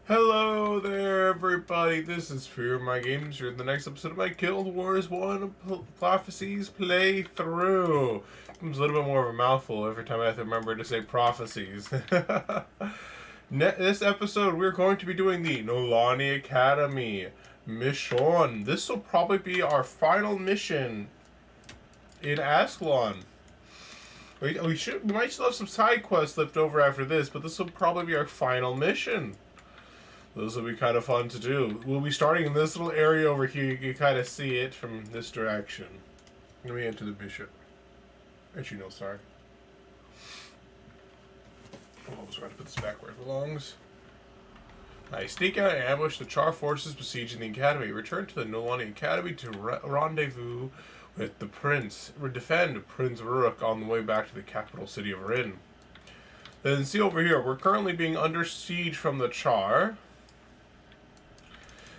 Hello there, everybody. This is Fearmy Games. You're in the next episode of my Guild Wars 1 Prophecies playthrough. It's a little bit more of a mouthful every time I have to remember to say Prophecies. This episode, we're going to be doing the Nolani Academy Mission. This will probably be our final mission in Ascalon. We might still have some side quests left over after this, but this will probably be our final mission. Those will be kind of fun to do. We'll be starting in this little area over here. You can kind of see it from this direction. Let me enter the bishop. Actually, no, sorry. Oh, I was trying to put this back where it belongs. I sneak out and ambush the Char forces besieging the academy. Return to the Nolani Academy to rendezvous with the prince. Defend Prince Rurik on the way back to the capital city of Rin. Then see over here. We're currently being under siege from the Char.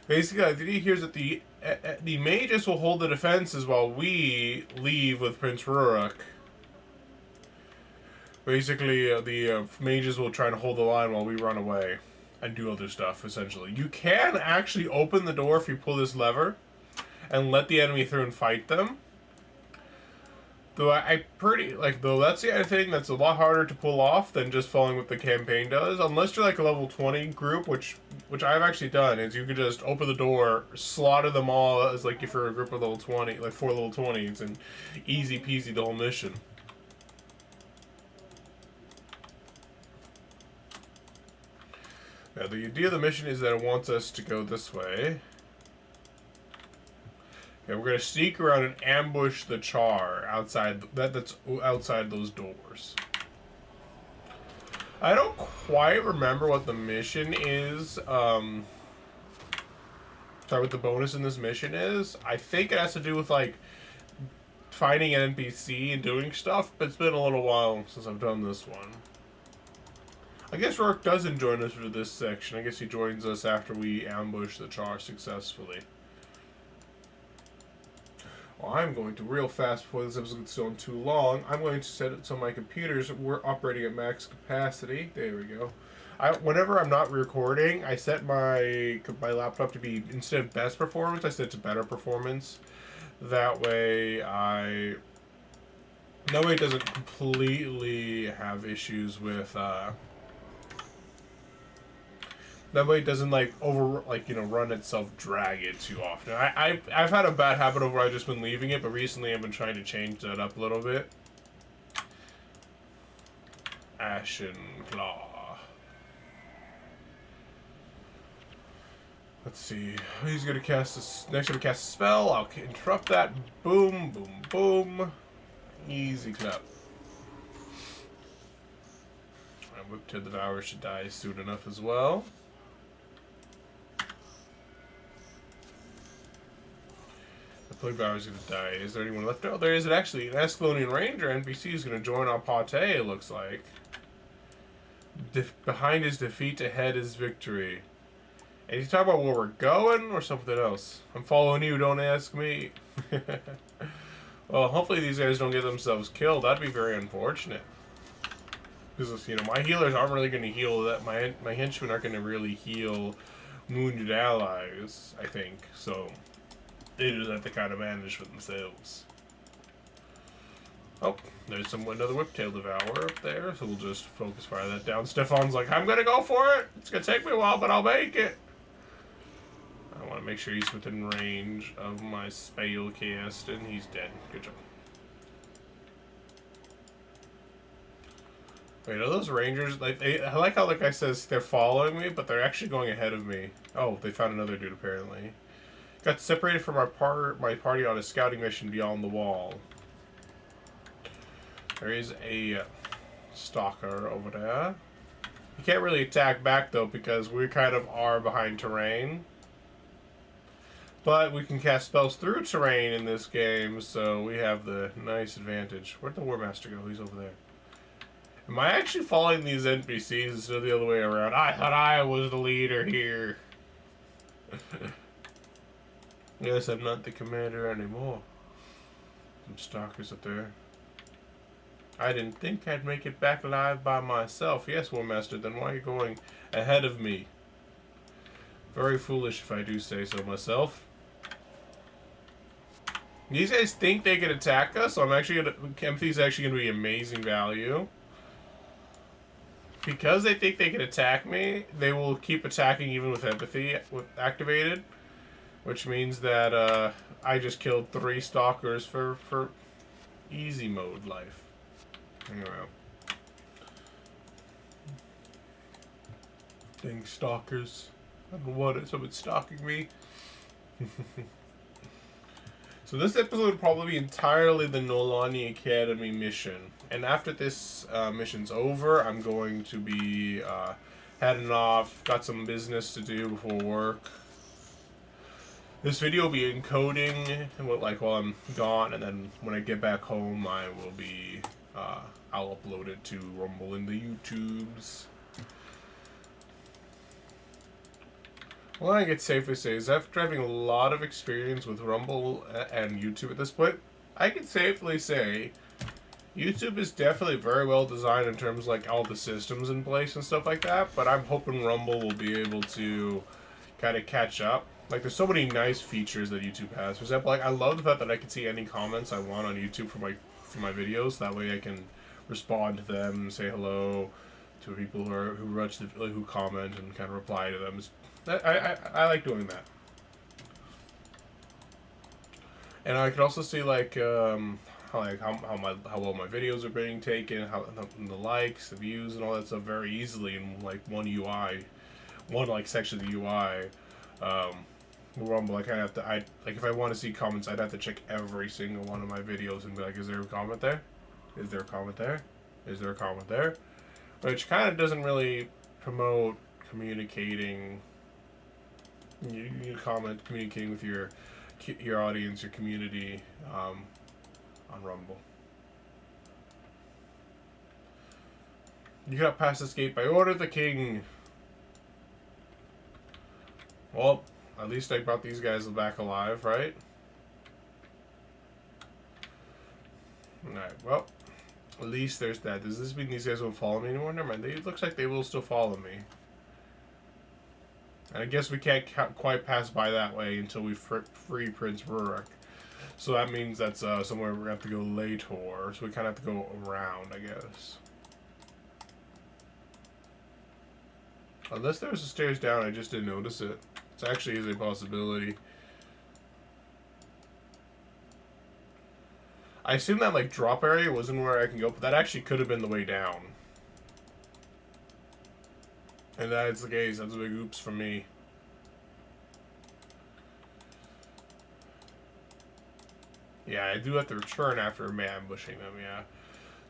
Basically, the idea here is that the mages will hold the defenses while we leave with Prince Rurik. Basically, the mages will try to hold the line while we run away and do other stuff, essentially. You can actually open the door if you pull this lever and let the enemy through and fight them. Though though that's the other thing that's a lot harder to pull off than just following what the campaign does. Unless you're like a level 20 group, which I've actually done, is you could just open the door, slaughter them all as like if you're a group of level 20, like 4 level 20s, and easy peasy the whole mission. Now the idea of the mission is that it wants us to go this way. Okay, we're gonna sneak around and ambush the Char outside. That's outside those doors. I don't quite remember what the mission is. Sorry, what the bonus in this mission is. I think it has to do with like finding an NPC and doing stuff, but it's been a little while since I've done this one. I guess Rourke doesn't join us for this section. I guess he joins us after we ambush the Char successfully. Well, I'm going to real fast before this episode gets on too long. I'm going to set it so my computers were operating at max capacity. There we go. Whenever I'm not recording, I set my laptop to be, instead of best performance, I set it to better performance. That way it doesn't completely have issues with that way it doesn't run itself, drag it too often. I've had a bad habit of where I've just been leaving it, but recently I've been trying to change that up a little bit. Ashen Claw. Let's see. He's gonna cast next gonna cast a spell. I'll interrupt that. Boom, boom, boom. Easy clap. And Whip to the Devourer should die soon enough as well. The Devourer is going to die. Is there anyone left? Oh, there isn't actually. An Ascalonian Ranger NPC is going to join our party, it looks like. Behind his defeat, ahead is victory. And he's talking about where we're going or something else? I'm following you, don't ask me. Well, hopefully these guys don't get themselves killed. That'd be very unfortunate. Because, my healers aren't really going to heal that. My henchmen aren't going to really heal wounded allies, I think. So they just have to kind of manage for themselves. Oh, there's another Whiptail Devourer up there, so we'll just focus fire that down. Stefan's like, I'm gonna go for it! It's gonna take me a while, but I'll make it! I want to make sure he's within range of my spell cast, and he's dead. Good job. Wait, are those rangers, I like how the guy says they're following me, but they're actually going ahead of me. Oh, they found another dude, apparently. Got separated from my party on a scouting mission beyond the wall. There is a stalker over there. You can't really attack back though because we kind of are behind terrain. But we can cast spells through terrain in this game, so we have the nice advantage. Where'd the War Master go? He's over there. Am I actually following these NPCs instead of the other way around? I thought I was the leader here. Yes, I'm not the commander anymore. Some stalkers up there. I didn't think I'd make it back alive by myself. Yes, War Master, then why are you going ahead of me? Very foolish if I do say so myself. These guys think they can attack us, so I'm actually gonna... Empathy's actually gonna be amazing value. Because they think they can attack me, they will keep attacking even with empathy activated. Which means that I just killed 3 stalkers for easy mode life. Anyway. Dang stalkers. I don't want it, someone stalking me. So this episode will probably be entirely the Nolani Academy mission. And after this mission's over, I'm going to be heading off. Got some business to do before work. This video will be encoding while I'm gone, and then when I get back home, I will be I'll upload it to Rumble in the YouTubes. Well, I think it's safe to say is after having a lot of experience with Rumble and YouTube at this point, I can safely say YouTube is definitely very well designed in terms of like all the systems in place and stuff like that, but I'm hoping Rumble will be able to kind of catch up. Like, there's so many nice features that YouTube has. For example, like, I love the fact that I can see any comments I want on YouTube for my videos. That way I can respond to them, say hello to people who comment and kind of reply to them. I like doing that. And I can also see like how well my videos are being taken, how the likes, the views, and all that stuff very easily in like one like section of the UI. Rumble, like if I want to see comments, I'd have to check every single one of my videos and be like, is there a comment there? Is there a comment there? Is there a comment there? Which kind of doesn't really promote communicating. You need to communicating with your audience, your community, on Rumble. You got past this gate by order of the king. Well, at least I brought these guys back alive, right? Alright, well, at least there's that. Does this mean these guys won't follow me anymore? Never mind. It looks like they will still follow me. And I guess we can't quite pass by that way until we free Prince Rurik. So that means that's somewhere we're going to have to go later. So we kind of have to go around, I guess. Unless there was a stairs down, I just didn't notice it. It actually is a possibility. I assume that like drop area wasn't where I can go, but that actually could have been the way down. And that's the case. That's a big oops for me. Yeah, I do have to return after ambushing them, yeah.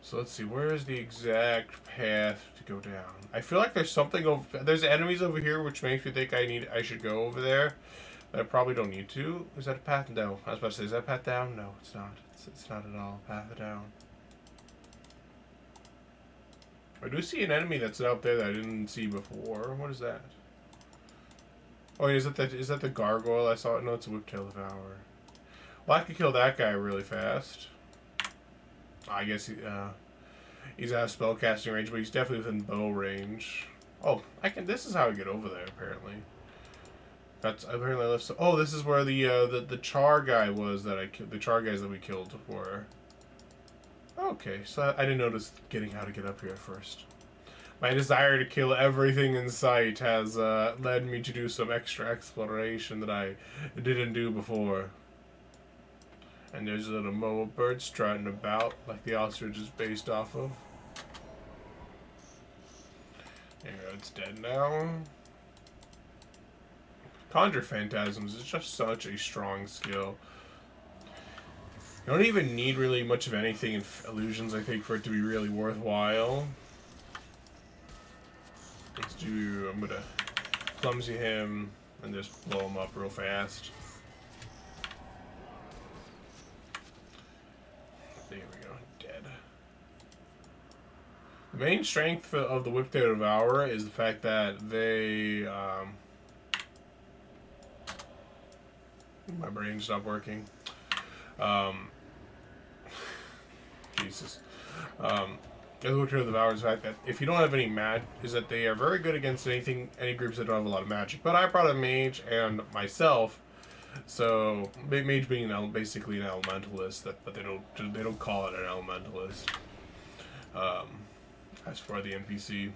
So let's see, where is the exact path to go down? I feel like there's something over... There's enemies over here, which makes me think I should go over there. But I probably don't need to. Is that a path? No. I was about to say, is that a path down? No, it's not. It's not at all a path down. I do see an enemy that's out there that I didn't see before. What is that? Oh, is that the gargoyle I saw? No, it's a whiptail devourer. Well, I could kill that guy really fast. I guess he's out of spellcasting range, but he's definitely within bow range. Oh, this is how I get over there. Apparently, that's apparently I left. So, oh, this is where the char guy was that I killed. The char guys that we killed were. Okay, so I didn't notice how to get up here at first. My desire to kill everything in sight has led me to do some extra exploration that I didn't do before. And there's a little mobile bird strutting about, like the ostrich is based off of. There you go, it's dead now. Conjure phantasms is just such a strong skill. You don't even need really much of anything in illusions, I think, for it to be really worthwhile. I'm gonna clumsy him and just blow him up real fast. There we go, dead. The main strength of the Whiptail Devourer is the fact that they, my brain stopped working. Jesus. The other to the Devour's fact that if you don't have any is that they are very good against any groups that don't have a lot of magic. But I brought a mage and myself, so mage being basically an elementalist, but they don't call it an elementalist. As for the NPC.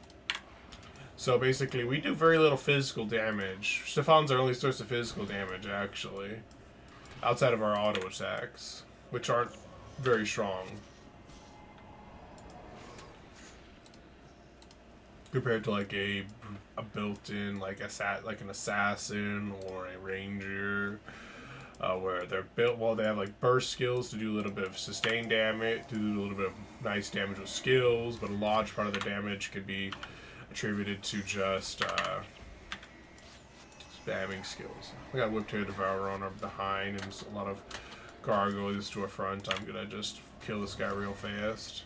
So basically, we do very little physical damage. Stefan's our only source of physical damage, actually. Outside of our auto attacks, which aren't very strong. Compared to like a built-in like an assassin or a ranger, where they're built they have like burst skills to do a little bit of sustained damage, to do a little bit of nice damage with skills, but a large part of the damage could be attributed to just spamming skills. We got Whip-Tail Devourer on our behind and a lot of gargoyles to our front. I'm gonna just kill this guy real fast.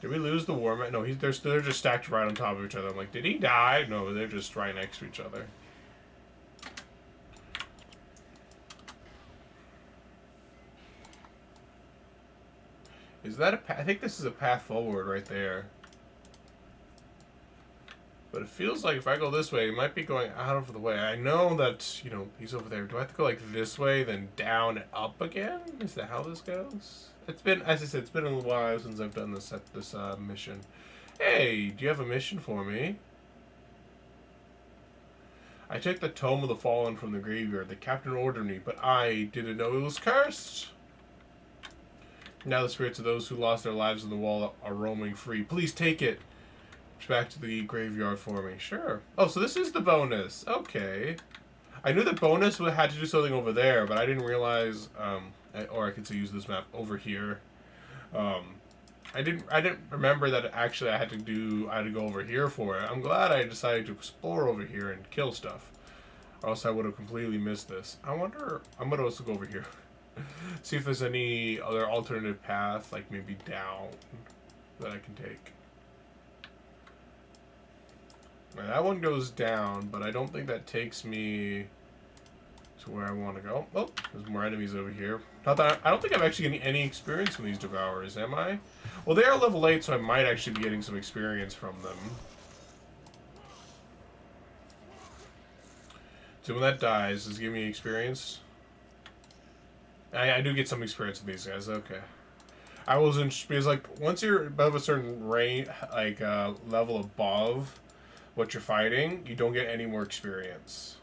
Did we lose the War Man? No, they're just stacked right on top of each other. I'm like, did he die? No, they're just right next to each other. Is that a path? I think this is a path forward right there. But it feels like if I go this way, it might be going out of the way. I know that, you know, he's over there. Do I have to go like this way, then down and up again? Is that how this goes? It's been, as I said, it's been a little while since I've done this mission. Hey, do you have a mission for me? I took the Tome of the Fallen from the graveyard. The captain ordered me, but I didn't know it was cursed. Now the spirits of those who lost their lives in the wall are roaming free. Please take it back to the graveyard for me. Sure. Oh, so this is the bonus. Okay. I knew the bonus had to do something over there, but I didn't realize, or I could use this map over here. I didn't remember that actually I had to go over here for it. I'm glad I decided to explore over here and kill stuff, or else I would have completely missed this. I wonder, I'm gonna also go over here. See if there's any other alternative path, like maybe down, that I can take. Now, that one goes down, but I don't think that takes me to where I want to go. Oh, there's more enemies over here. Not that I don't think I'm actually getting any experience from these Devourers, am I? Well, they are level 8, so I might actually be getting some experience from them. So when that dies, does it give me experience? I do get some experience with these guys, okay. I wasn't, because like, once you're above a certain range, like, level above what you're fighting, you don't get any more experience.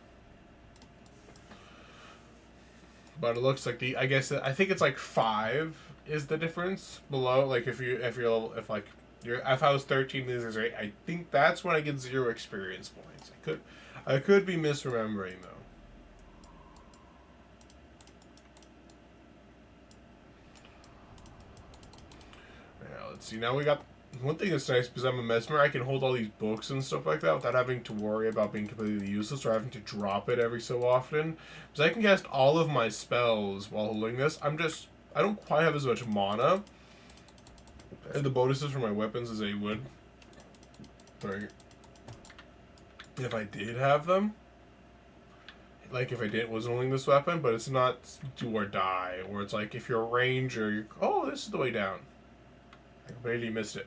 But it looks like I think it's like 5 is the difference below. Like if I was 13, these are 8. I think that's when I get 0 experience points. I could be misremembering though. Yeah, let's see. Now we got. One thing that's nice, because I'm a mesmer, I can hold all these books and stuff like that without having to worry about being completely useless or having to drop it every so often. Because I can cast all of my spells while holding this. I don't quite have as much mana. And the bonuses for my weapons as I would. Sorry. If I did have them. Like if I wasn't holding this weapon, but it's not do or die. Or it's like if you're a ranger, oh, this is the way down. I completely missed it.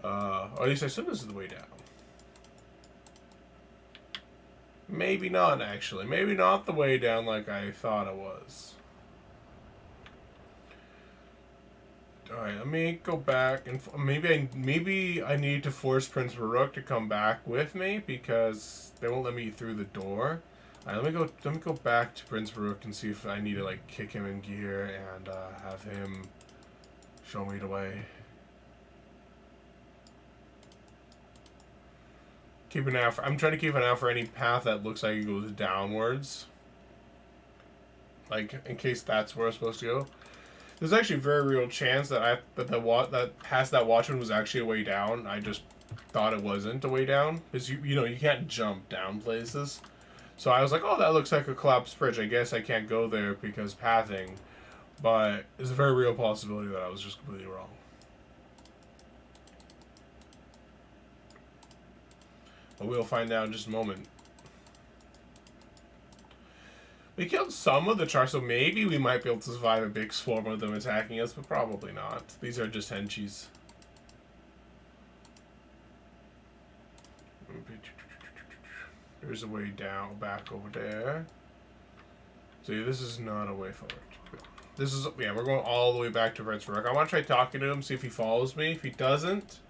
Or at least I assume this is the way down. Maybe not, actually. Maybe not the way down like I thought it was. Alright, let me go back and maybe I need to force Prince Baruch to come back with me because they won't let me through the door. Alright, let me go back to Prince Baruch and see if I need to like kick him in gear and have him show me the way. Keep an eye for, I'm trying to keep an eye for any path that looks like it goes downwards. Like, in case that's where I'm supposed to go. There's actually a very real chance that that past that watchman was actually a way down. I just thought it wasn't a way down. Because, you know, you can't jump down places. So I was like, oh, that looks like a collapsed bridge. I guess I can't go there because pathing. But it's a very real possibility that I was just completely wrong. But we'll find out in just a moment. We killed some of the Char, so maybe we might be able to survive a big swarm of them attacking us, but probably not. These are just henchies. There's a way down, back over there. See, this is not a way forward. This is, yeah, we're going all the way back to Red's Rock. I want to try talking to him, see if he follows me. If he doesn't,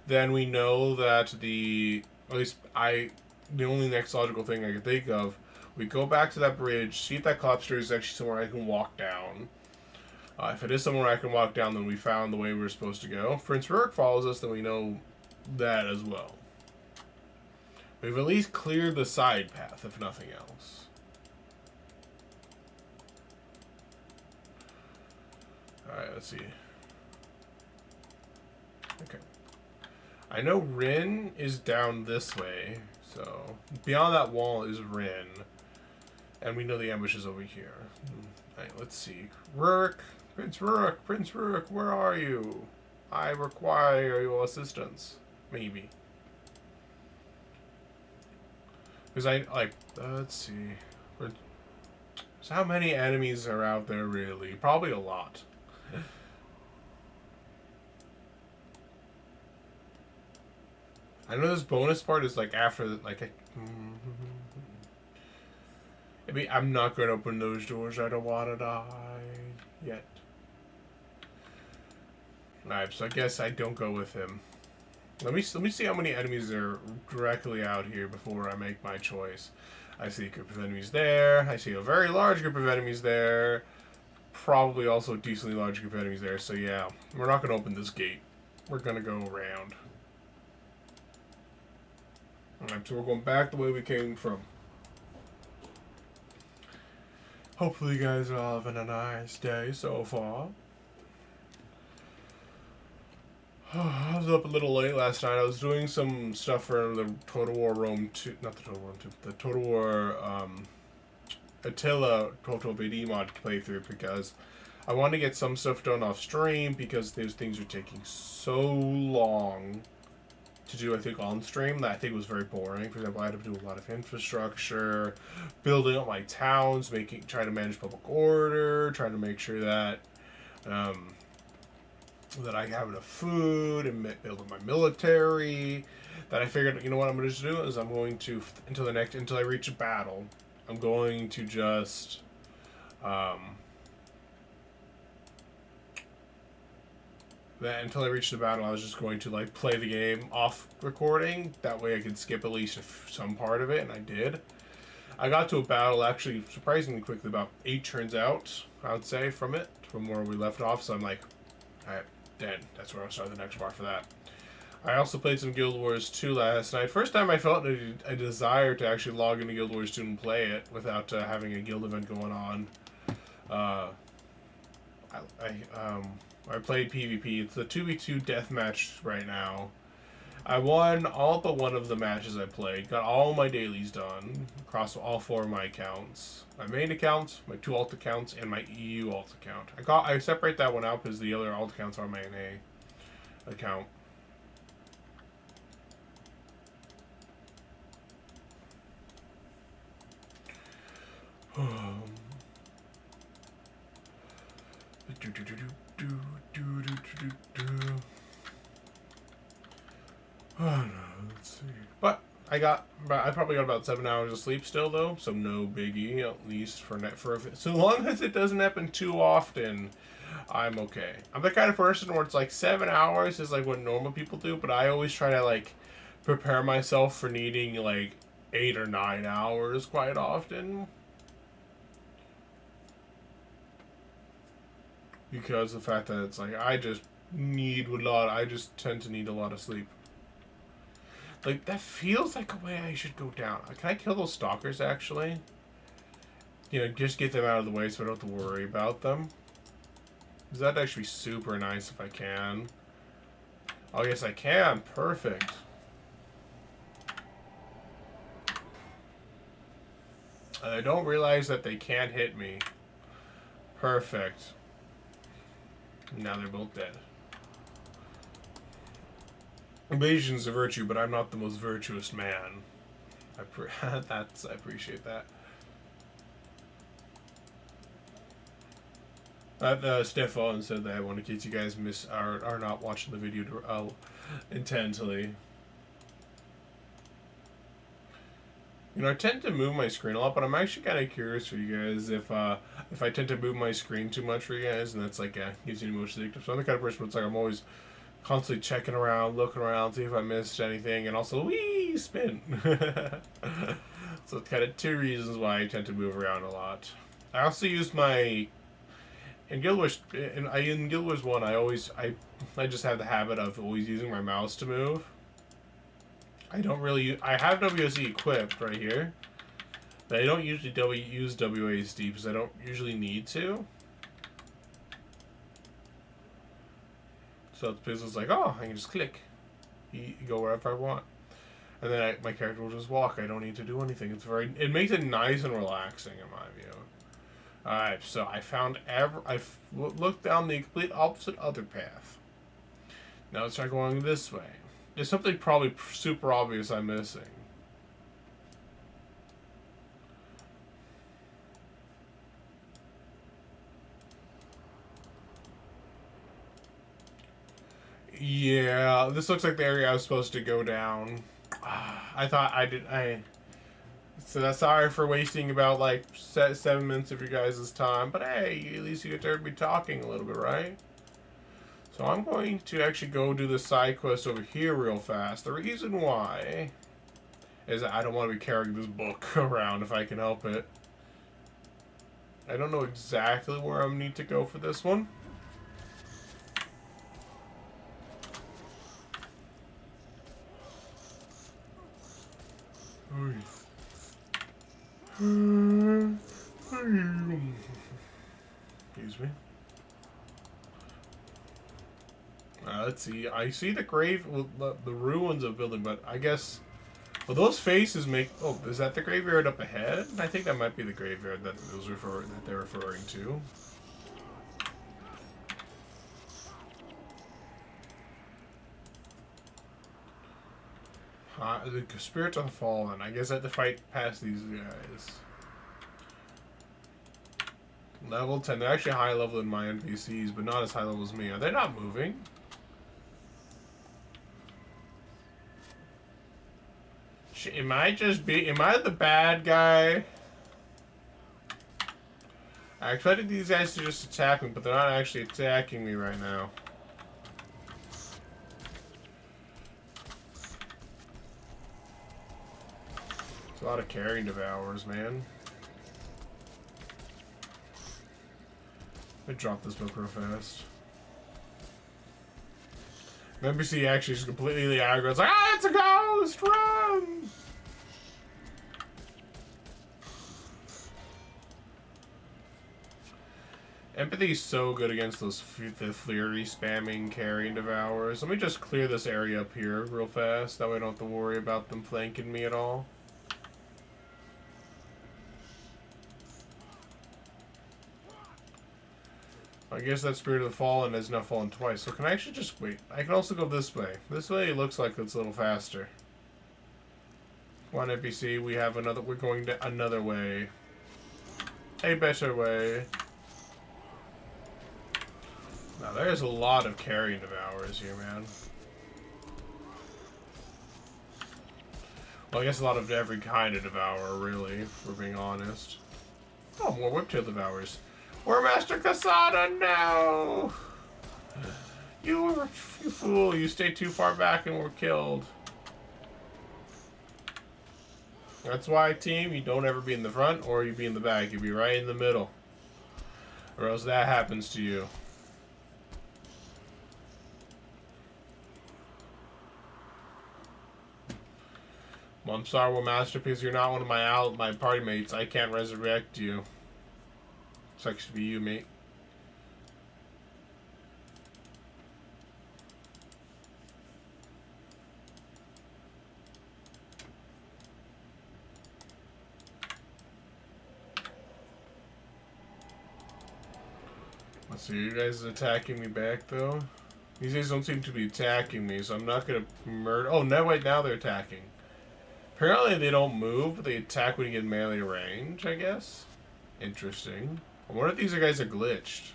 then we know that at least the only next logical thing I can think of, we go back to that bridge, see if that cluster is actually somewhere I can walk down. If it is somewhere I can walk down, then we found the way we're supposed to go. If Prince Rurik follows us, then we know that as well. We've at least cleared the side path, if nothing else. Alright, let's see. Okay. I know Rin is down this way, so beyond that wall is Rin. And we know the ambush is over here. Alright, let's see. Rurik! Prince Rurik, where are you? I require your assistance. Maybe. Because let's see. So how many enemies are out there, really? Probably a lot. I know this bonus part is like after, like, maybe I'm not going to open those doors. I don't want to die yet. Alright, so I guess I don't go with him. Let me see how many enemies are directly out here before I make my choice. I see a group of enemies there. I see a very large group of enemies there. Probably also a decently large group of enemies there. So yeah, we're not going to open this gate. We're going to go around. Alright, so we're going back the way we came from. Hopefully you guys are all having a nice day so far. I was up a little late last night. I was doing some stuff for the Total War Rome 2, not the Total War 2, the Total War Attila Total BD mod playthrough because I wanted to get some stuff done off stream because those things are taking so long to do, I think, on stream that I think was very boring. For example, I had to do a lot of infrastructure, building up my towns, trying to manage public order, trying to make sure that that I have enough food and building my military. That I figured, you know what I'm going to just do is I'm going to until I reach a battle, I'm going to just until I reach the battle, I was just going to like play the game off recording. That way I could skip at least some part of it, and I did. I got to a battle actually surprisingly quickly, about 8 turns out, I would say, from where we left off. So I'm like, alright, then that's where I'll start the next bar for that. I also played some Guild Wars 2 last night. First time I felt a desire to actually log into Guild Wars 2 and play it without having a guild event going on. I played PvP. It's the 2v2 deathmatch right now. I won all but one of the matches I played. Got all my dailies done across all 4 of my accounts. My main accounts, my 2 alt accounts, and my EU alt account. I separate that one out because the other alt accounts are my NA account. Let's see. But I probably got about 7 hours of sleep still though, so no biggie. At least for so long as it doesn't happen too often, I'm okay. I'm the kind of person where it's like 7 hours is like what normal people do, but I always try to like prepare myself for needing like 8 or 9 hours quite often. Because the fact that it's like I just tend to need a lot of sleep. Like, that feels like a way I should go down. Can I kill those stalkers, actually? You know, just get them out of the way so I don't have to worry about them. Because that'd actually be super nice if I can. Oh, yes, I can. Perfect. And I don't realize that they can't hit me. Perfect. Now they're both dead. Evasion's a virtue, but I'm not the most virtuous man. I appreciate that. Stefan said that one in case you guys are not watching the video intensely. You know, I tend to move my screen a lot, but I'm actually kind of curious for you guys if I tend to move my screen too much for you guys, and that's like gives you emotional addictive. So I'm the kind of person where it's like I'm always constantly checking around, looking around, see if I missed anything, and also wee spin. So it's kind of two reasons why I tend to move around a lot. I also use my in Guild Wars in Guild Wars 1. I just have the habit of always using my mouse to move. I don't really I have WSD equipped right here, but I don't usually use WASD because I don't usually need to. So it's like, oh, I can just click, go wherever I want, and then my character will just walk. I don't need to do anything. It makes it nice and relaxing in my view. Alright, so I've looked down the complete opposite other path. Now let's try going this way. There's something probably super obvious I'm missing. Yeah, this looks like the area I was supposed to go down. So that's sorry for wasting about like 7 minutes of your guys' time, but hey, at least you get to be talking a little bit, right? So I'm going to actually go do the side quest over here real fast. The reason why is that I don't want to be carrying this book around if I can help it. I don't know exactly where I need to go for this one. Excuse me. Let's see. I see the grave, the ruins of building, but I guess. Well, those faces make. Oh, is that the graveyard up ahead? I think that might be the graveyard that they're referring to. The spirits of the fallen. I guess I have to fight past these guys. Level 10. They're actually high level than my NPCs, but not as high level as me. Are they not moving? Am I the bad guy? I expected these guys to just attack me, but they're not actually attacking me right now. It's a lot of carrying devours, man. Let me drop this book real fast. NPC actually is completely aggro. It's like, ah, it's a ghost! Run! Empathy is so good against those the Fury spamming carrying devours. Let me just clear this area up here real fast. That way I don't have to worry about them flanking me at all. I guess that Spirit of the Fallen has not fallen twice. So can I actually just wait? I can also go this way. This way it looks like it's a little faster. One NPC, we have another. We're going to another way. A better way. Now there's a lot of carrying devours here, man. Well, I guess a lot of every kind of devourer, really, if we're being honest. Oh, more whiptail devours. We're Master Kasada now! You fool, you stayed too far back and were killed. That's why, team, you don't ever be in the front or you be in the back. You be right in the middle. Or else that happens to you. Well, I'm sorry, well, Masterpiece, you're not one of my party mates. I can't resurrect you. Sucks to be you, mate. Let's see, you guys attacking me back, though? These guys don't seem to be attacking me, so I'm not gonna murder. Oh, no, wait, now they're attacking. Apparently they don't move, but they attack when you get melee range, I guess. Interesting. I wonder if these guys are glitched.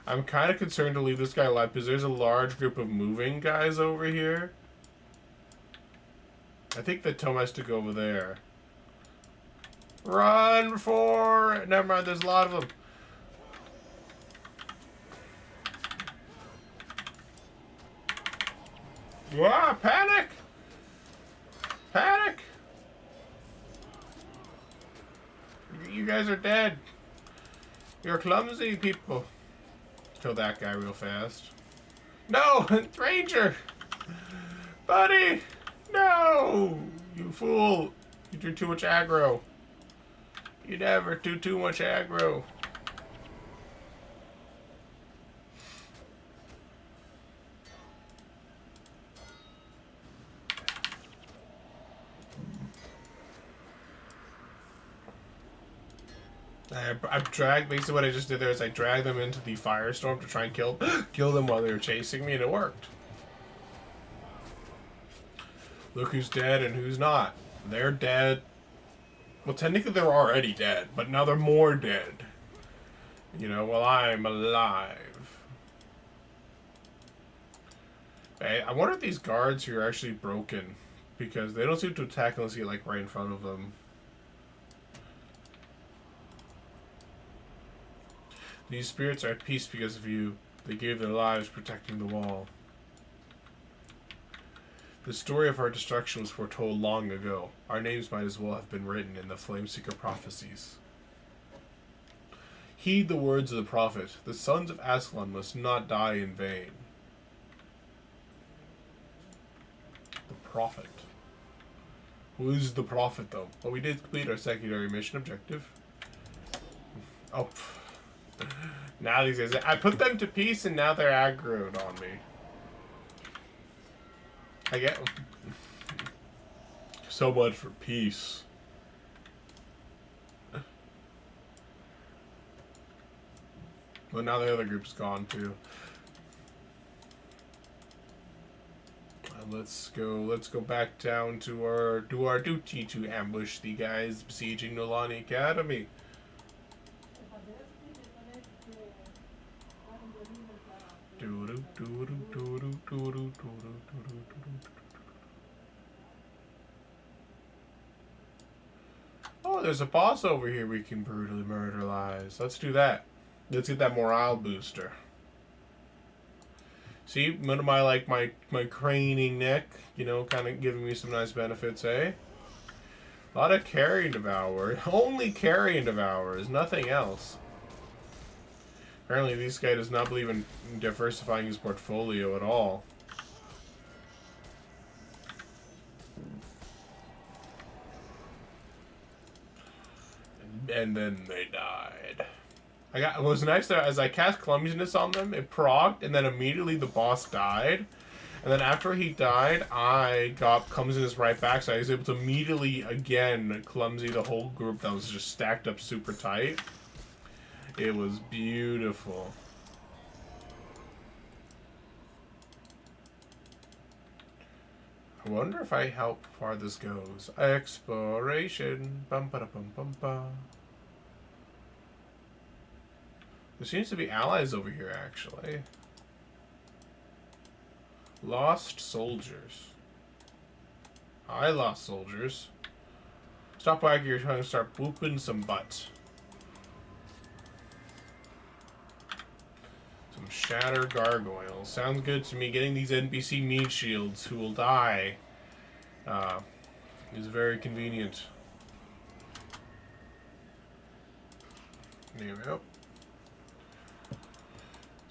I'm kind of concerned to leave this guy alive because there's a large group of moving guys over here. I think that Tom has to go over there. Run for it! Never mind, there's a lot of them. Wow, panic! Panic! You guys are dead. You're clumsy people. Kill that guy real fast. No! Ranger! Buddy! No! You fool! You do too much aggro. You never do too much aggro. I dragged, basically what I just did there is I dragged them into the firestorm to try and kill them while they were chasing me, and it worked. Look who's dead and who's not. They're dead. Well, technically they're already dead, but now they're more dead. You know, while I'm alive. Hey, I wonder if these guards here are actually broken, because they don't seem to attack unless you get, like, right in front of them. These spirits are at peace because of you. They gave their lives protecting the wall. The story of our destruction was foretold long ago. Our names might as well have been written in the Flameseeker Prophecies. Heed the words of the prophet. The sons of Ascalon must not die in vain. The prophet. Who is the prophet, though? Well, we did complete our secondary mission objective. Oh, now these guys... I put them to peace, and now they're aggroed on me. I get... So much for peace. Well, now the other group's gone, too. Let's go back down to do our duty to ambush the guys besieging Nolani Academy. Oh, there's a boss over here we can brutally murder lies. Let's do that. Let's get that morale booster. See, one of my craning neck, you know, kind of giving me some nice benefits, eh? A lot of carry devour. Only carry devours, nothing else. Apparently this guy does not believe in diversifying his portfolio at all. And then they died. It was nice that as I cast clumsiness on them, it procced, and then immediately the boss died. And then after he died, I got clumsiness right back, so I was able to immediately, again, clumsy the whole group that was just stacked up super tight. It was beautiful. I wonder if how far this goes. Exploration. Bum ba da bum bum ba. There seems to be allies over here, actually. Lost soldiers. Hi, lost soldiers. Stop wagging your tongue and start booping some butts. Some shatter gargoyles. Sounds good to me. Getting these NPC meat shields who will die is very convenient. There we go.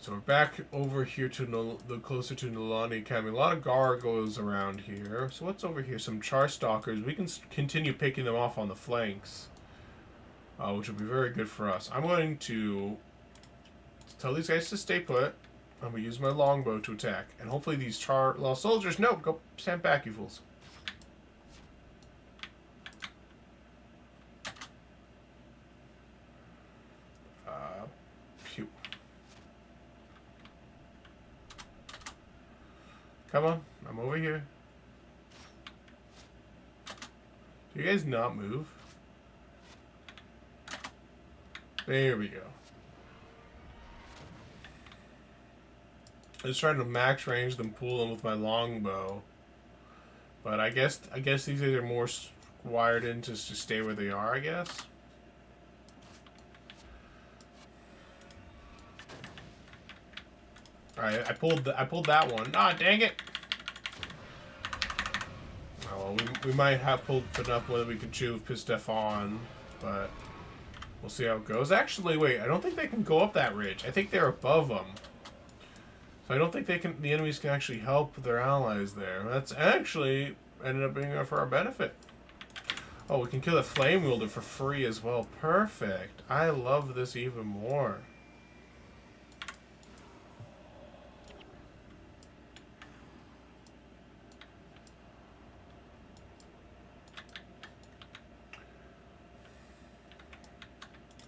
So we're back over here to closer to Nolani Academy. A lot of gargoyles around here. So what's over here? Some char stalkers. We can continue picking them off on the flanks, which will be very good for us. I'm going to tell these guys to stay put. I'm going to use my longbow to attack. And hopefully these lost soldiers... No, go stand back, you fools. Pew. Come on, I'm over here. Do you guys not move? There we go. I was trying to max range them, pull them with my longbow. But I guess these guys are more wired in to stay where they are, I guess. Alright, I pulled that one. Ah, dang it! Oh, well, we might have pulled enough whether we could chew Pistef on, but we'll see how it goes. Actually, wait, I don't think they can go up that ridge. I think they're above them. So I don't think the enemies can actually help their allies there. That's actually ended up being for our benefit. Oh, we can kill the flame wielder for free as well. Perfect. I love this even more.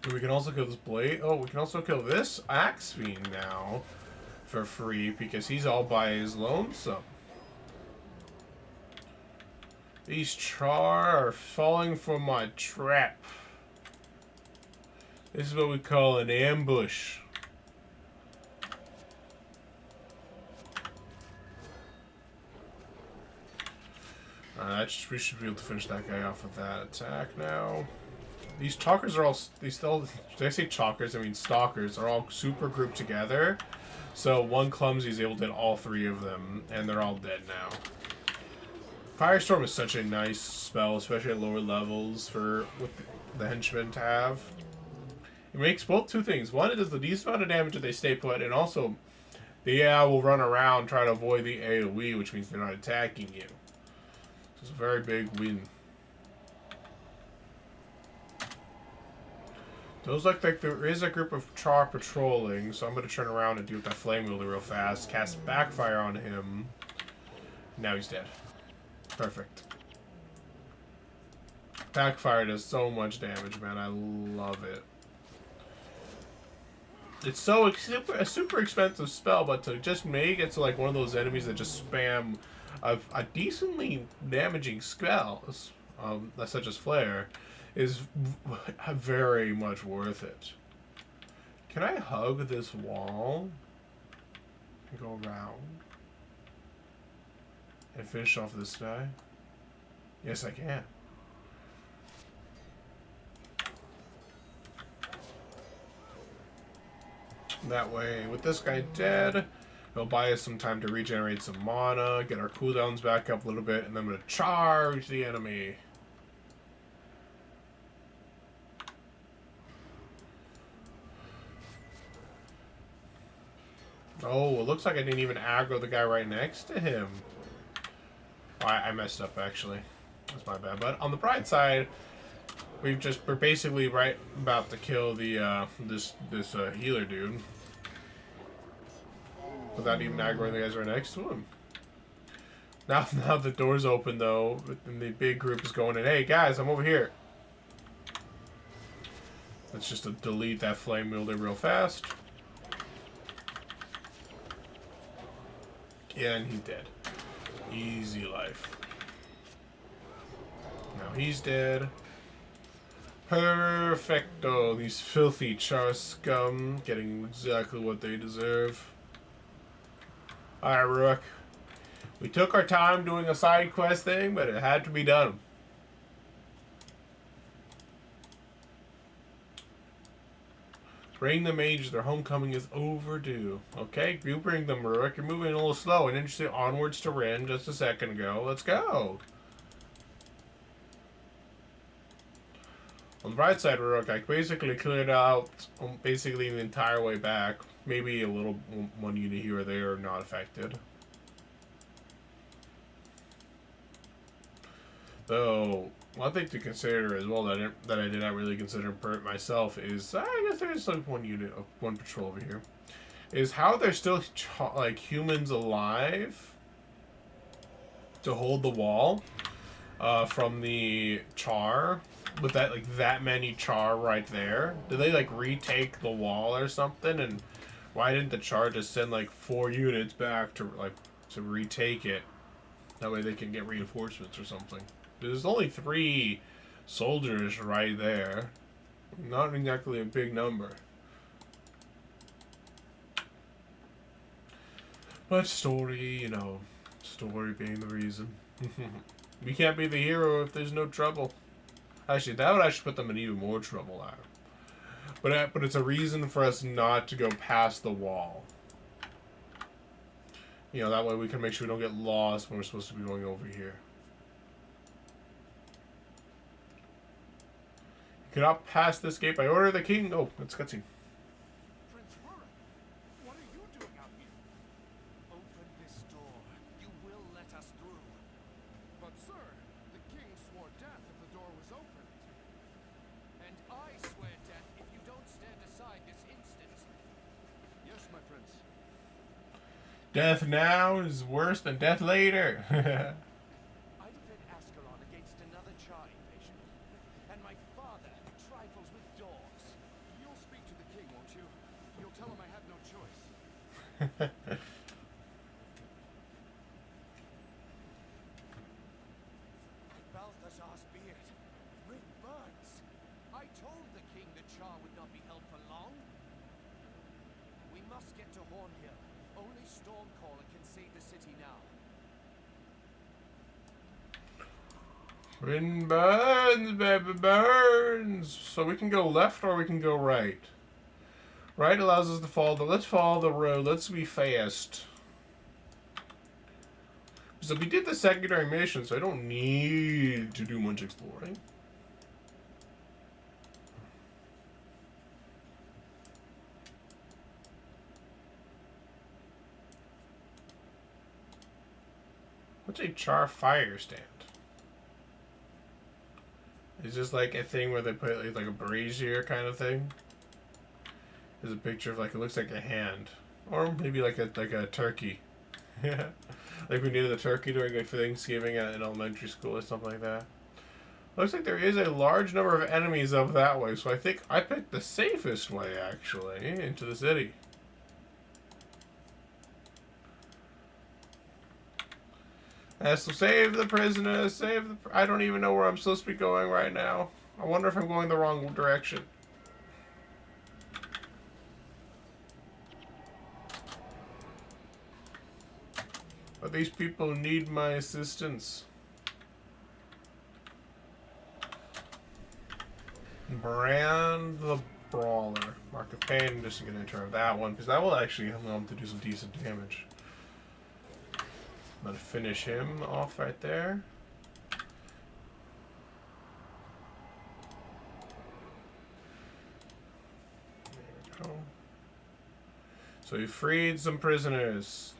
And we can also kill this blade. Oh, we can also kill this axe fiend now for free because he's all by his lonesome. These char are falling for my trap. This is what we call an ambush. We should be able to finish that guy off with that attack now. These chalkers are all, did I say chalkers? I mean stalkers are all super grouped together. So one clumsy is able to hit all three of them, and they're all dead now. Firestorm is such a nice spell, especially at lower levels with the henchmen to have. It makes both two things. One, it does the decent amount of damage if they stay put, and also the AI will run around trying to avoid the AoE, which means they're not attacking you. So it's a very big win. Those look like there is a group of char patrolling, so I'm going to turn around and deal with that flame wielder real fast. Cast backfire on him. Now he's dead. Perfect. Backfire does so much damage, man. I love it. It's a super expensive spell, but to just make it so like one of those enemies that just spam a decently damaging spell, such as Flare, is very much worth it. Can I hug this wall and go around and finish off this guy? Yes, I can. That way, with this guy dead, it'll buy us some time to regenerate some mana, get our cooldowns back up a little bit, and then I'm going to charge the enemy. Oh, it looks like I didn't even aggro the guy right next to him. Oh, I messed up, actually. That's my bad. But on the bright side, we're basically right about to kill the this healer dude without even aggroing the guys right next to him. Now the door's open though, and the big group is going in. Hey guys, I'm over here. Let's just delete that flame wielder real fast. Yeah, and he's dead. Easy life. Now he's dead. Perfecto. These filthy char scum getting exactly what they deserve. Alright, Rook. We took our time doing a side quest thing, but it had to be done. Bring the mage. Their homecoming is overdue. Okay, you bring them, Rook. You're moving a little slow. And interesting onwards to Ren just a second ago. Let's go. On the right side, Rook, I basically cleared out basically the entire way back. Maybe a little one unit here or there not affected. Though, one thing to consider as well that I did not really consider myself is, I guess there's like one patrol over here, is how there's still like humans alive to hold the wall from the char. With that many char right there, did they like retake the wall or something? And why didn't the char just send like 4 units back to retake it? That way they can get reinforcements or something. There's only 3 soldiers right there. Not exactly a big number. But story, you know, story being the reason. We can't be the hero if there's no trouble. Actually, that would actually put them in even more trouble now. But it's a reason for us not to go past the wall. You know, that way we can make sure we don't get lost when we're supposed to be going over here. You cannot pass this gate by order of the king. Oh, it's cutscene. Prince Rurik, what are you doing out here? Open this door. You will let us through. But sir, the king swore death if the door was opened. And I swear death if you don't stand aside this instant. Yes, my prince. Death now is worse than death later. I defend Ascalon against another Char invasion. And my father trifles with doors. You'll speak to the king, won't you? You'll tell him I had no choice. Balthazar's beard. Red burns. I told the king the Char would not be held for long. We must get to Hornhill. Only Stormcaller can save the city now. Wind burns, baby, burns. So we can go left or we can go right. Right allows us to follow the. Let's follow the road. Let's be fast. So we did the secondary mission, so I don't need to do much exploring. What's a char fire stand? It's just like a thing where they put like a brazier kind of thing. There's a picture of like, it looks like a hand, or maybe like a turkey. Yeah, like we needed a turkey during like Thanksgiving in elementary school or something like that. Looks like there is a large number of enemies up that way, so I think I picked the safest way actually into the city. So save the prisoners, save the... I don't even know where I'm supposed to be going right now. I wonder if I'm going the wrong direction. But these people need my assistance. Brand the Brawler. Mark of Pain, I'm just going to enter that one, because that will actually allow him to do some decent damage. I'm going to finish him off right there. There we go. So he freed some prisoners.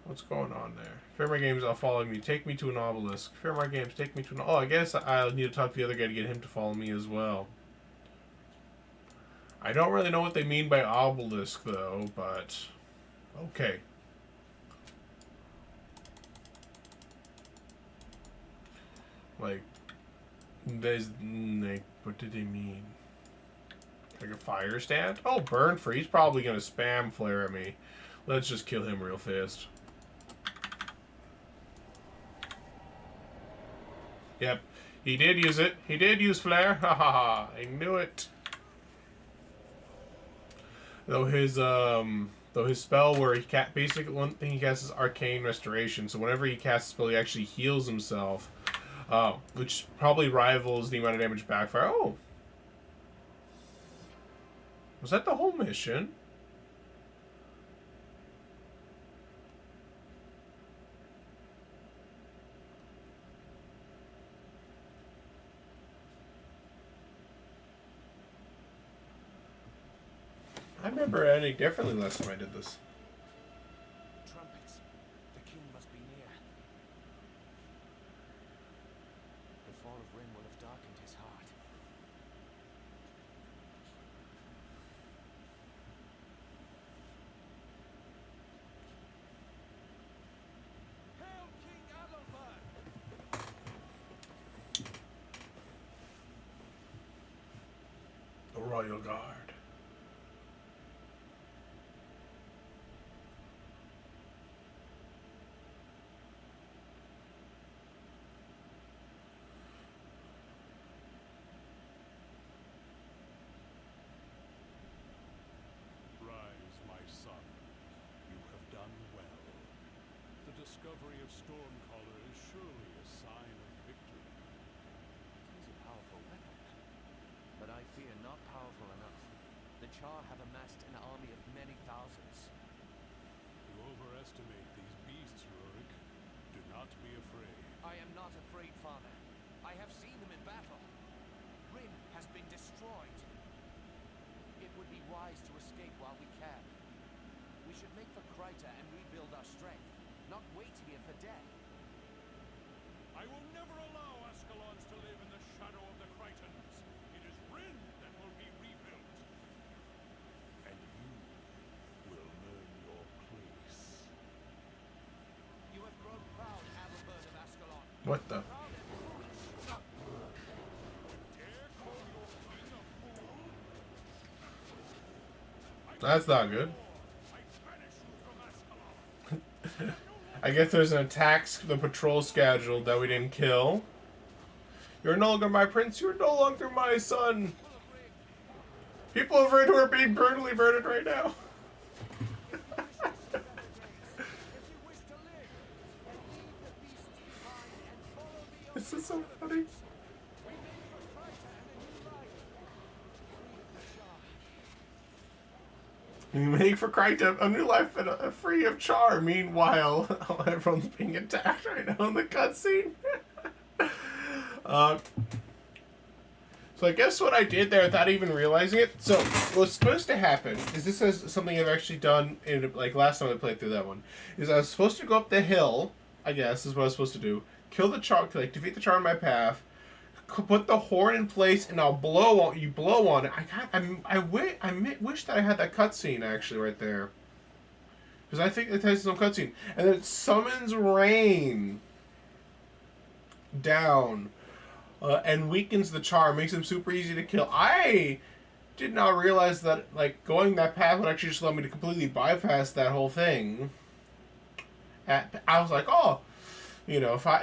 What's going on there? Fearmy Games, I'll follow me. Take me to an obelisk. Fearmy Games, take me to an... Oh, I guess I'll need to talk to the other guy to get him to follow me as well. I don't really know what they mean by obelisk, though, but... Okay. Like... There's... Like, what did they mean? Like a fire stand? Oh, burn free. He's probably gonna spam flare at me. Let's just kill him real fast. Yep, he did use it. He did use flare. Ha ha ha! I knew it. Though his spell where he basically one thing he casts is arcane restoration. So whenever he casts a spell, he actually heals himself, which probably rivals the amount of damage backfire. Oh, was that the whole mission? I remember ending differently last time I did this. Trumpets. The king must be near. The fall of Rin will have darkened his heart. Hail King Adalbert! The Royal Guard. Rise. Stormcaller is surely a sign of victory. It is a powerful weapon, but I fear not powerful enough. The Char have amassed an army of many thousands. You overestimate these beasts, Rurik. Do not be afraid. I am not afraid, Father. I have seen them in battle. Rin has been destroyed. It would be wise to escape while we can. We should make for Kryta and rebuild our strength, not wait here for death. I will never allow Ascalons to live in the shadow of the Krytons. It is Rin that will be rebuilt. And you will learn your place. You have grown proud, Adalbert of Ascalon. What the? Proud and foolish. Dare call your king a fool? That's not good. I banish you from Ascalon. I guess there's an attack, the patrol schedule that we didn't kill. You're no longer my prince. You're no longer my son. People of Rin who are being brutally murdered right now. This is so funny. We make for Kryta a new life and free of Char. Meanwhile, everyone's being attacked right now in the cutscene. So I guess what I did there without even realizing it. So what's supposed to happen is this is something I've actually done in like last time I played through that one. Is I was supposed to go up the hill. I guess is what I was supposed to do. Kill the Char, like defeat the Char in my path. Put the horn in place, and I'll blow on. You blow on it. I wish that I had that cutscene actually right there, because I think it has some cutscene, and then it summons rain down, and weakens the Char, makes him super easy to kill. I did not realize that like going that path would actually just allow me to completely bypass that whole thing. I was like, oh. You know, if I'm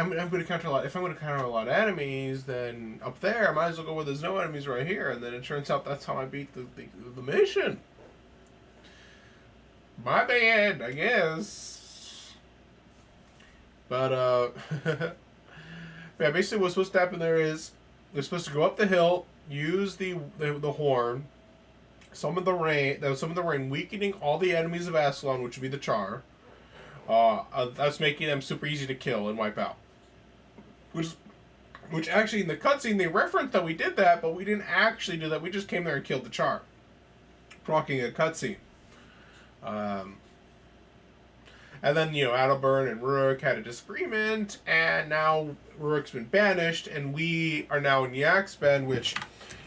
going to counter a lot, if I'm going to counter a lot of enemies, then up there I might as well go where there's no enemies right here, and then it turns out that's how I beat the mission. My bad, I guess. But yeah, basically what's supposed to happen there is they're supposed to go up the hill, use the horn, summon the rain, weakening all the enemies of Ascalon, which would be the Char. That's making them super easy to kill and wipe out. Which actually in the cutscene they referenced that we did that, but we didn't actually do that. We just came there and killed the Char, proccing a cutscene. And then Adalbert and Rurik had a disagreement, and now Rurik's been banished, and we are now in Yaxbend, which,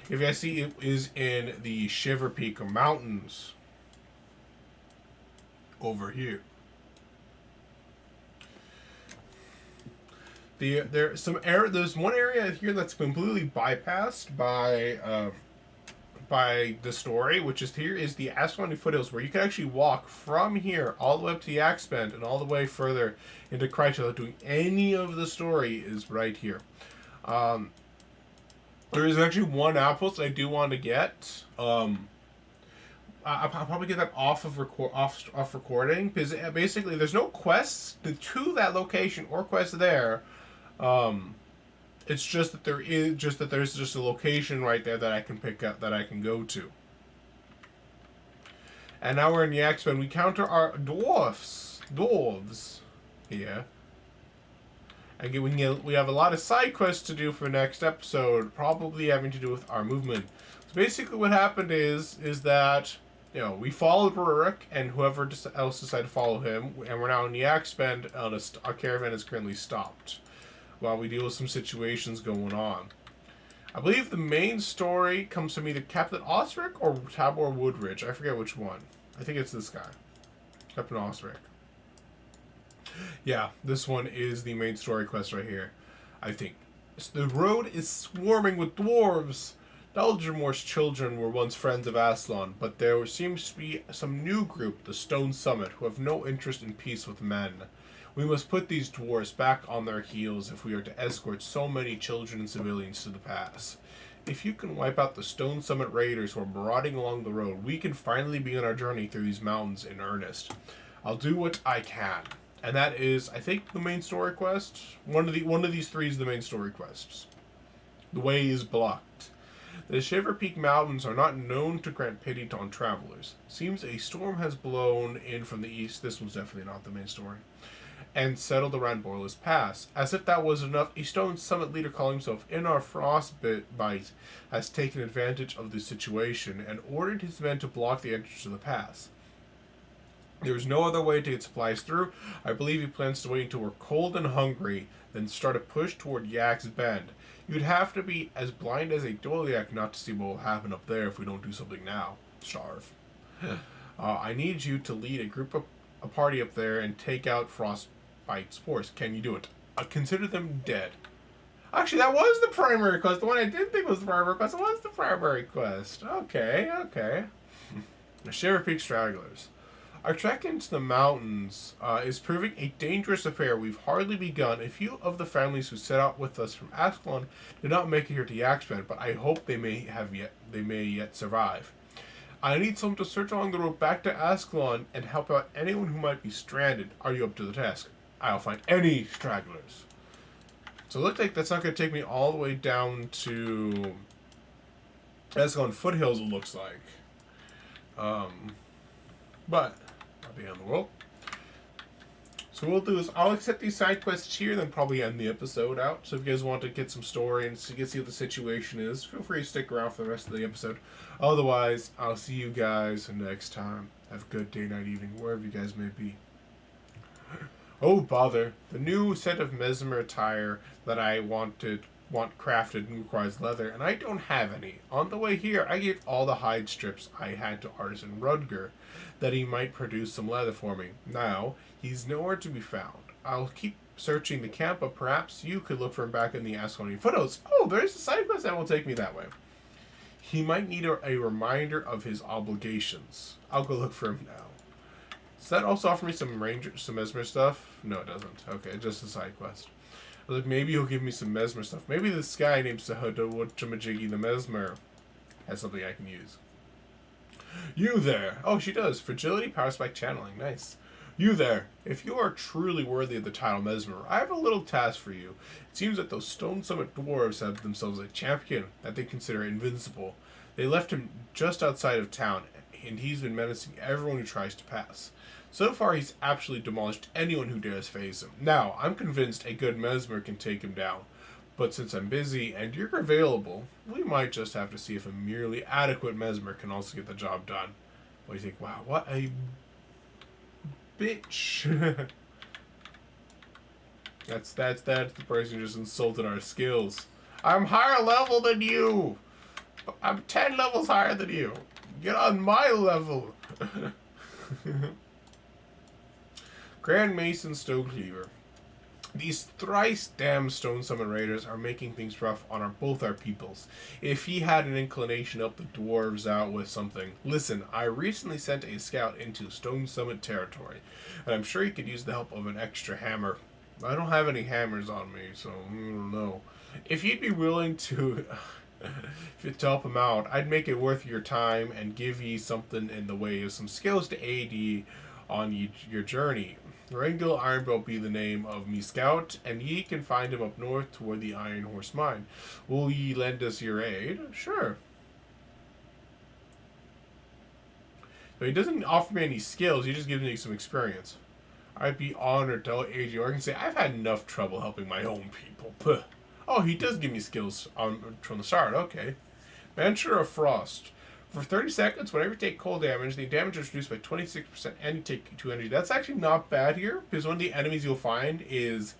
if you guys see, is in the Shiver Peak Mountains over here. There's one area here that's completely bypassed by the story, which is here is the Ascalon foothills, where you can actually walk from here all the way up to Yaxbend and all the way further into Kryta without doing any of the story is right here. There is actually one outpost I do want to get. I'll probably get that off recording, because basically there's no quests to that location or quests there. It's just that there's just a location right there that I can pick up, that I can go to. And now we're in Yaxbend. We counter our dwarves here. And we have a lot of side quests to do for next episode, probably having to do with our movement. So basically what happened is that we followed Rurik and whoever else decided to follow him, and we're now in Yaxbend. Our caravan is currently stopped while we deal with some situations going on. I believe the main story comes from either Captain Osric or Tabor Woodridge. I forget which one. I think it's this guy, Captain Osric. Yeah, this one is the main story quest right here, I think. The road is swarming with dwarves. Dalgermore's children were once friends of Ascalon, but there seems to be some new group, the Stone Summit, who have no interest in peace with men. We must put these dwarves back on their heels if we are to escort so many children and civilians to the pass. If you can wipe out the Stone Summit raiders who are marauding along the road, we can finally begin our journey through these mountains in earnest. I'll do what I can. And that is, I think, the main story quest. One of these three is the main story quests. The way is blocked. The Shiver Peak Mountains are not known to grant pity on travelers. Seems a storm has blown in from the east. This was definitely not the main story. And settled around Borealis Pass. As if that was enough, a Stone Summit leader calling himself Inar Frostbite has taken advantage of the situation and ordered his men to block the entrance to the pass. There is no other way to get supplies through. I believe he plans to wait until we're cold and hungry, then start a push toward Yak's Bend. You'd have to be as blind as a Doliac not to see what will happen up there if we don't do something now. Starve. I need you to lead a party up there and take out Frostbite's force. Can you do it? Consider them dead. Actually, that was the primary quest. The one I didn't think was the primary quest was the primary quest. Okay. The Shiver Peak Stragglers. Our trek into the mountains is proving a dangerous affair. We've hardly begun. A few of the families who set out with us from Ascalon did not make it here to Yak's Bend, but I hope they may yet survive. I need someone to search along the road back to Ascalon and help out anyone who might be stranded. Are you up to the task? I'll find any stragglers. So it looks like that's not going to take me all the way down to Ascalon foothills, it looks like. But not the end of the world. So what we'll do is I'll accept these side quests here, then probably end the episode out. So if you guys want to get some story and see what the situation is, feel free to stick around for the rest of the episode. Otherwise, I'll see you guys next time. Have a good day, night, evening, wherever you guys may be. Oh bother! The new set of Mesmer attire that I want crafted requires leather, and I don't have any. On the way here, I gave all the hide strips I had to Artisan Rudger, that he might produce some leather for me. Now, he's nowhere to be found. I'll keep searching the camp, but perhaps you could look for him back in the Ascalonian foothills. Oh, there's a side quest that will take me that way. He might need a reminder of his obligations. I'll go look for him now. Does that also offer me some Mesmer stuff? No, it doesn't. Okay, just a side quest. I was like, maybe he'll give me some Mesmer stuff. Maybe this guy named Sahadawachamajiggy the Mesmer has something I can use. You there! Oh, she does. Fragility, Power Spike, Channeling. Nice. You there! If you are truly worthy of the title Mesmer, I have a little task for you. It seems that those Stone Summit dwarves have themselves a champion that they consider invincible. They left him just outside of town, and he's been menacing everyone who tries to pass. So far, he's absolutely demolished anyone who dares face him. Now, I'm convinced a good Mesmer can take him down. But since I'm busy and you're available, we might just have to see if a merely adequate Mesmer can also get the job done. What do you think? Wow, what a bitch. that's the person who just insulted our skills. I'm higher level than you. I'm 10 levels higher than you. Get on my level. Grand Mason Stokecleaver. These thrice damned Stone Summit Raiders are making things rough on both our peoples. If he had an inclination to help the dwarves out with something. Listen, I recently sent a scout into Stone Summit territory, and I'm sure he could use the help of an extra hammer. I don't have any hammers on me, so I don't know. If you'd be willing to help him out, I'd make it worth your time and give ye something in the way of some skills to aid ye on your journey. Rengil Ironbow be the name of me scout, and ye can find him up north toward the Iron Horse Mine. Will ye lend us your aid? Sure. But he doesn't offer me any skills, he just gives me some experience. I'd be honored to aid you, or I can say, I've had enough trouble helping my own people. Puh. Oh, he does give me skills from the start, okay. Mantra of Frost. For 30 seconds, whenever you take cold damage, the damage is reduced by 26% and you take 2 energy. That's actually not bad here, because one of the enemies you'll find is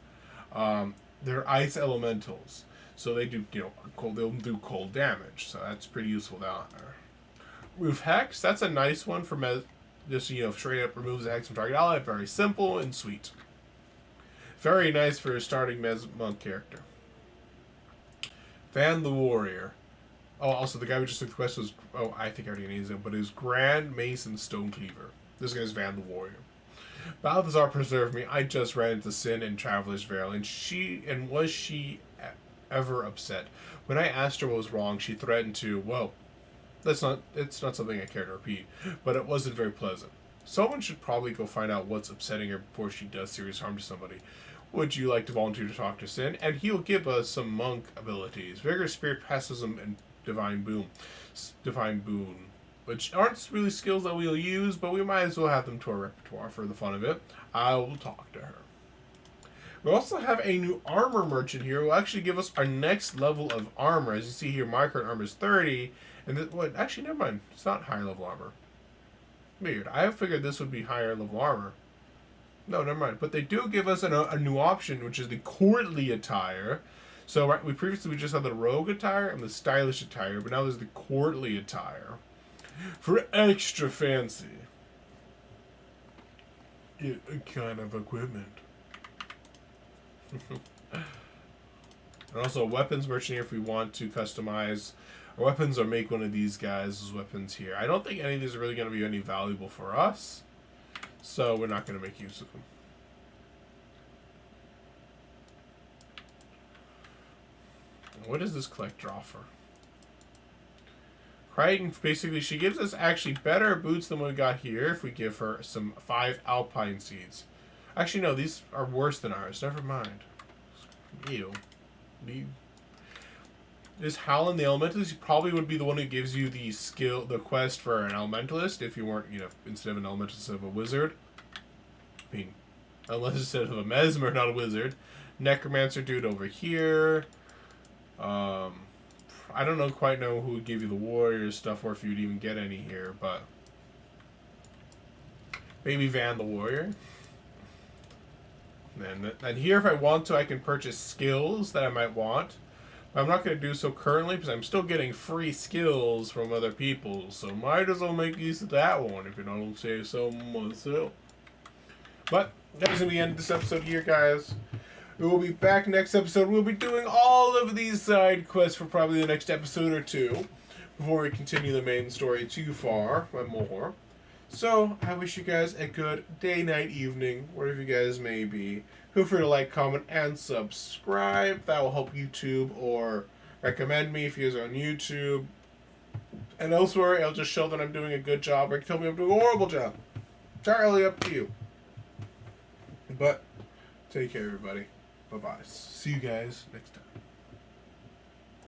they're ice elementals. So they do, they'll do cold damage. So that's pretty useful down there. Roof Hex, that's a nice one for just, straight up removes the hex from target ally. Very simple and sweet. Very nice for a starting monk character. Van the Warrior. Oh, also, the guy we just took the quest was, I think I already named him, but it was Grand Mason Stonecleaver. This guy's Van the Warrior. Balthazar preserve me. I just ran into Sin in Traveler's Vale, and was she ever upset? When I asked her what was wrong, she threatened to, it's not something I care to repeat, but it wasn't very pleasant. Someone should probably go find out what's upsetting her before she does serious harm to somebody. Would you like to volunteer to talk to Sin? And he'll give us some monk abilities. Vigor, Spirit, Pacifism, and Divine Boon. Divine Boon. Which aren't really skills that we'll use, but we might as well have them to our repertoire for the fun of it. I will talk to her. We also have a new armor merchant here who will actually give us our next level of armor. As you see here, my current armor is 30. And this, what? Actually, never mind. It's not higher level armor. Weird. I figured this would be higher level armor. No, never mind. But they do give us a new option, which is the courtly attire. So right, we just had the rogue attire and the stylish attire, but now there's the courtly attire. For extra fancy kind of equipment. And also a weapons merchant here if we want to customize our weapons or make one of these guys' weapons here. I don't think any of these are really going to be any valuable for us, so we're not going to make use of them. What does this collector offer? Crichton, basically, she gives us actually better boots than what we got here if we give her some 5 alpine seeds. Actually, no, these are worse than ours. Never mind. Ew. This Howlin, the Elementalist, probably would be the one who gives you the skill, the quest for an Elementalist if you weren't, instead of an Elementalist, instead of a Wizard. I mean, unless instead of a Mesmer, not a Wizard. Necromancer dude over here. I don't quite know who would give you the warrior stuff or if you'd even get any here, but maybe Van the Warrior. And here, if I want to, I can purchase skills that I might want. But I'm not going to do so currently because I'm still getting free skills from other people, so might as well make use of that one if you don't say so myself. But that is going to be the end of this episode here, guys. We will be back next episode. We'll be doing all of these side quests for probably the next episode or two before we continue the main story too far and more. So, I wish you guys a good day, night, evening, wherever you guys may be. Feel free to like, comment, and subscribe. That will help YouTube or recommend me if you guys are on YouTube. And elsewhere, it'll just show that I'm doing a good job or tell me I'm doing a horrible job. Entirely up to you. But, take care, everybody. Bye-bye. See you guys next time.